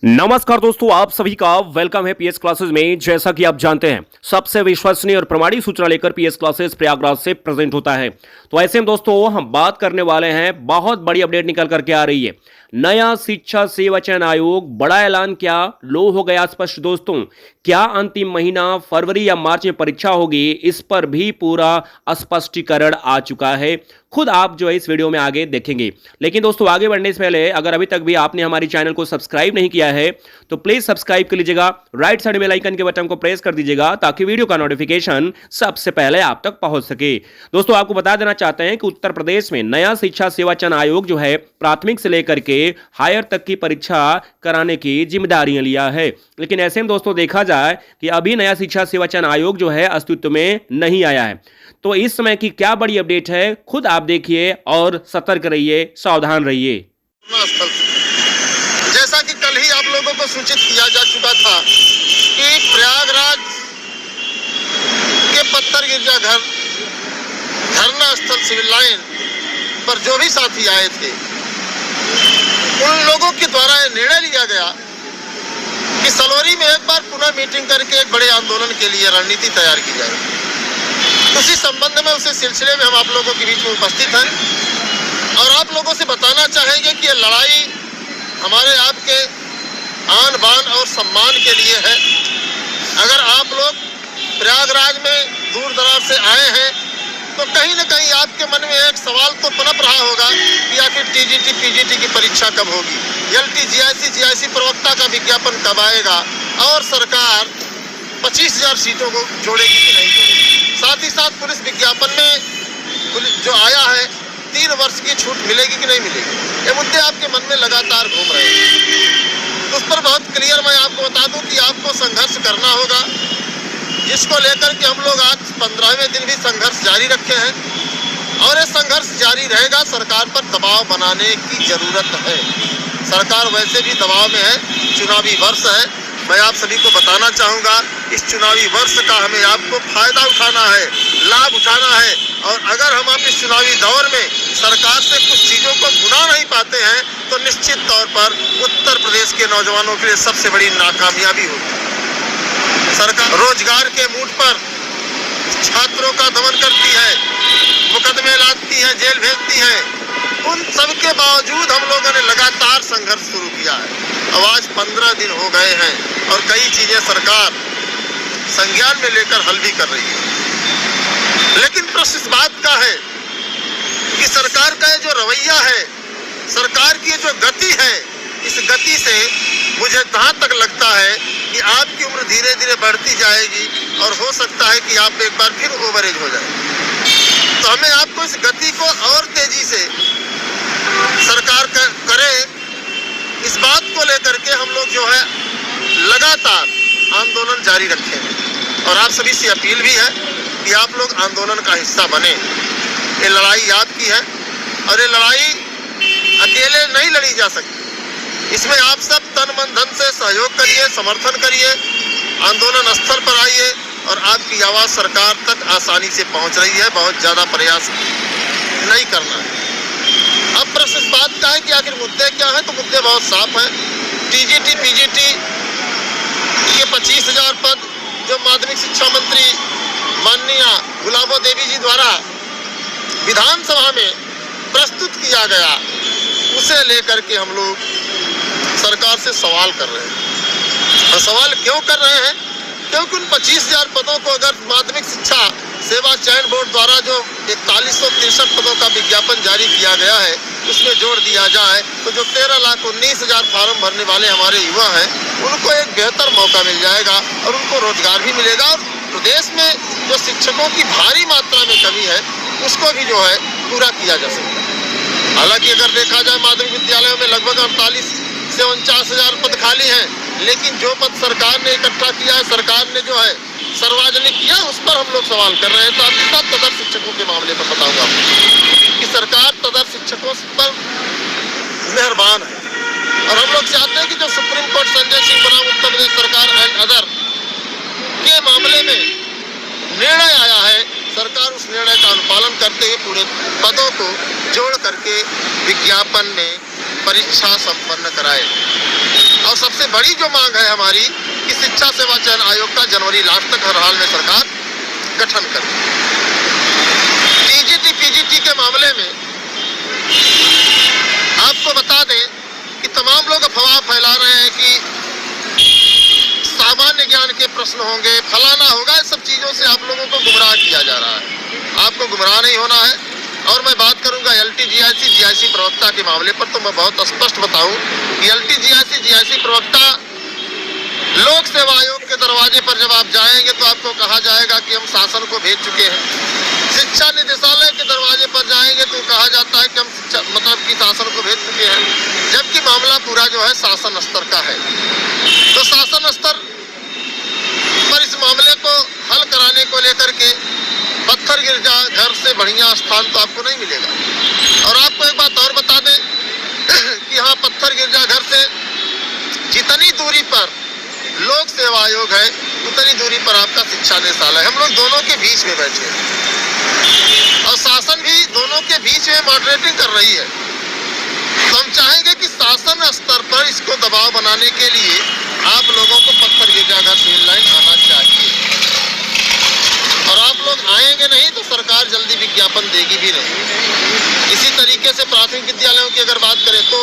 नमस्कार दोस्तों, आप सभी का वेलकम है पीएस क्लासेस में। जैसा कि आप जानते हैं, सबसे विश्वसनीय और प्रमाणिक सूचना लेकर पीएस क्लासेस प्रयागराज से प्रेजेंट होता है। तो ऐसे में दोस्तों हम बात करने वाले हैं, बहुत बड़ी अपडेट निकल करके आ रही है। नया शिक्षा सेवा चयन आयोग, बड़ा ऐलान क्या, लो हो गया स्पष्ट दोस्तों। क्या अंतिम महीना फरवरी या मार्च में परीक्षा होगी, इस पर भी पूरा स्पष्टीकरण आ चुका है। खुद आप जो है इस वीडियो में आगे देखेंगे। लेकिन दोस्तों आगे बढ़ने से पहले अगर अभी तक भी आपने हमारी चैनल को सब्सक्राइब नहीं किया है तो प्लीज सब्सक्राइब कर लीजिएगा। राइट साइड में आइकन के बटन को प्रेस कर दीजिएगा ताकि वीडियो का नोटिफिकेशन सबसे पहले आप तक पहुंच सके। दोस्तों आपको बता देना चाहते हैं कि उत्तर प्रदेश में नया शिक्षा सेवा चयन आयोग जो है प्राथमिक से लेकर के हायर तक की परीक्षा कराने की जिम्मेदारियां लिया है। लेकिन ऐसे में दोस्तों देखा जाए कि अभी नया शिक्षा सेवा चयन आयोग जो है अस्तित्व में नहीं आया है। तो इस समय की क्या बड़ी अपडेट है, खुद आप देखिए और सतर्क रहिए, सावधान रहिए। जैसा कि कल ही आप लोगों को सूचित किया जा चुका था कि प्रयागराज के पत्थर गिरजाघर धरना स्थल सिविल लाइन पर जो भी साथी आए थे, उन लोगों के द्वारा यह निर्णय लिया गया कि सलोरी में एक बार पुनः मीटिंग करके एक बड़े आंदोलन के लिए रणनीति तैयार की जाए। उसी संबंध में, उसी सिलसिले में हम आप लोगों के बीच में उपस्थित हैं और आप लोगों से बताना चाहेंगे कि यह लड़ाई हमारे आपके आन बान और सम्मान के लिए है। अगर आप लोग प्रयागराज में दूर दराज से आए हैं तो कहीं ना कहीं आपके मन में एक सवाल तो पनप रहा होगा कि आखिर टीजीटी पीजीटी की परीक्षा कब होगी, एलटी जीआईसी प्रवक्ता का विज्ञापन कब आएगा और सरकार 25,000 सीटों को जोड़ेगी कि नहीं जोड़ेगी। साथ ही साथ पुलिस विज्ञापन में जो आया है 3 वर्ष की छूट मिलेगी कि नहीं मिलेगी, ये मुद्दे आपके मन में लगातार घूम रहे हैं। उस पर बहुत क्लियर मैं आपको बता दूं कि आपको संघर्ष करना होगा, जिसको लेकर के हम लोग आज 15वें दिन भी संघर्ष जारी रखे हैं और ये संघर्ष जारी रहेगा। सरकार पर दबाव बनाने की जरूरत है। सरकार वैसे भी दबाव में है, चुनावी वर्ष है। मैं आप सभी को बताना चाहूँगा, इस चुनावी वर्ष का हमें आपको फायदा उठाना है, लाभ उठाना है। और अगर हम इस चुनावी दौर में सरकार से कुछ चीज़ों को भुना नहीं पाते हैं तो निश्चित तौर पर उत्तर प्रदेश के नौजवानों के लिए सबसे बड़ी नाकामयाबी होगी। सरकार रोजगार के मूड पर छात्रों का दमन करती है, मुकदमे लाती है, जेल भेजती है। उन सब के बावजूद हम लोगों ने लगातार संघर्ष शुरू किया है। अब आज 15 दिन हो गए हैं और कई चीजें सरकार संज्ञान में लेकर हल भी कर रही है। लेकिन प्रश्न इस बात का है कि सरकार का जो रवैया है, सरकार की जो गति है, इस गति से मुझे जहाँ तक लगता है कि आपकी उम्र धीरे धीरे बढ़ती जाएगी और हो सकता है कि आप एक बार फिर ओवरेज हो जाए। तो हमें आपको इस गति को और तेजी से सरकार करे, इस बात को लेकर के हम लोग जो है लगातार आंदोलन जारी रखेंगे। और आप सभी से अपील भी है कि आप लोग आंदोलन का हिस्सा बने। ये लड़ाई आपकी है और ये लड़ाई अकेले नहीं लड़ी जा सकती। इसमें आप सब तन मन धन से सहयोग करिए, समर्थन करिए, आंदोलन स्थल पर आइए और आपकी आवाज़ सरकार तक आसानी से पहुंच रही है। बहुत ज़्यादा प्रयास नहीं करना है। अब प्रश्न इस बात का है कि आखिर मुद्दे क्या हैं, तो मुद्दे बहुत साफ हैं। टीजीटी पीजीटी के 25,000 पद जो माध्यमिक शिक्षा मंत्री माननीय गुलाबो देवी जी द्वारा विधानसभा में प्रस्तुत किया गया, उसे लेकर के हम लोग सरकार से सवाल कर रहे हैं। और सवाल क्यों कर रहे हैं? क्योंकि उन 25,000 पदों को अगर माध्यमिक शिक्षा सेवा चयन बोर्ड द्वारा जो 4163 पदों का विज्ञापन जारी किया गया है, उसमें जोड़ दिया जाए तो जो 13,19,000 फार्म भरने वाले हमारे युवा हैं, उनको एक बेहतर मौका मिल जाएगा और उनको रोजगार भी मिलेगा। और प्रदेश में जो शिक्षकों की भारी मात्रा में कमी है, उसको भी जो है पूरा किया जा सकता है। हालांकि अगर देखा जाए माध्यमिक विद्यालयों में लगभग 48 से 49,000 पद खाली हैं, लेकिन जो पद सरकार ने इकट्ठा किया है, सरकार ने जो है सार्वजनिक किया, उस पर हम लोग सवाल कर रहे हैं। साथ ही साथ तदर्थ शिक्षकों के मामले पर बताऊंगा आपको कि सरकार तदर्थ शिक्षकों पर मेहरबान है और हम लोग चाहते हैं कि जो सुप्रीम कोर्ट संजय सिंह बनाम उत्तर प्रदेश सरकार एंड अदर के मामले में निर्णय आया है, सरकार उस निर्णय का अनुपालन करते हुए पूरे पदों को जोड़ करके विज्ञापन में परीक्षा संपन्न कराए। और सबसे बड़ी जो मांग है हमारी कि शिक्षा सेवा चयन आयोग का जनवरी लास्ट तक हर हाल में सरकार गठन करे। टीजीटी पीजीटी के मामले में आपको बता दें कि तमाम लोग अफवाह फैला रहे हैं कि सामान्य ज्ञान के प्रश्न होंगे, फलाना होगा, इस सब चीजों से आप लोगों को गुमराह किया जा रहा है। आपको गुमराह नहीं होना है। और मैं बात करूंगा एलटी जीआईसी प्रवक्ता के मामले पर, तो मैं बहुत स्पष्ट बताऊं कि एलटी जीआईसी प्रवक्ता लोक सेवा आयोग के दरवाजे पर जब आप जाएंगे तो आपको कहा जाएगा कि हम शासन को भेज चुके हैं। शिक्षा निदेशालय के दरवाजे पर जाएंगे तो कहा जाता है कि हम मतलब कि शासन को भेज चुके हैं, जबकि मामला पूरा जो है शासन स्तर का है। तो शासन स्तर पर इस मामले को हल कराने को लेकर के पत्थर गिरजा घर से बढ़िया स्थान तो आपको नहीं मिलेगा। और आपको एक बात और बता दें कि हाँ, पत्थर गिरजा घर से जितनी दूरी पर लोक सेवा आयोग है उतनी दूरी पर आपका शिक्षा निदेशालय। हम लोग दोनों के बीच में बैठे हैं और शासन भी दोनों के बीच में मॉडरेटिंग कर रही है। तो हम चाहेंगे कि शासन स्तर पर इसको दबाव बनाने के लिए आप लोगों को पत्थर गिरजाघर सिविल लाइन आना चाहिए। और आप लोग आएंगे नहीं तो सरकार जल्दी विज्ञापन देगी भी नहीं। इसी तरीके से प्राथमिक विद्यालयों की अगर बात करें तो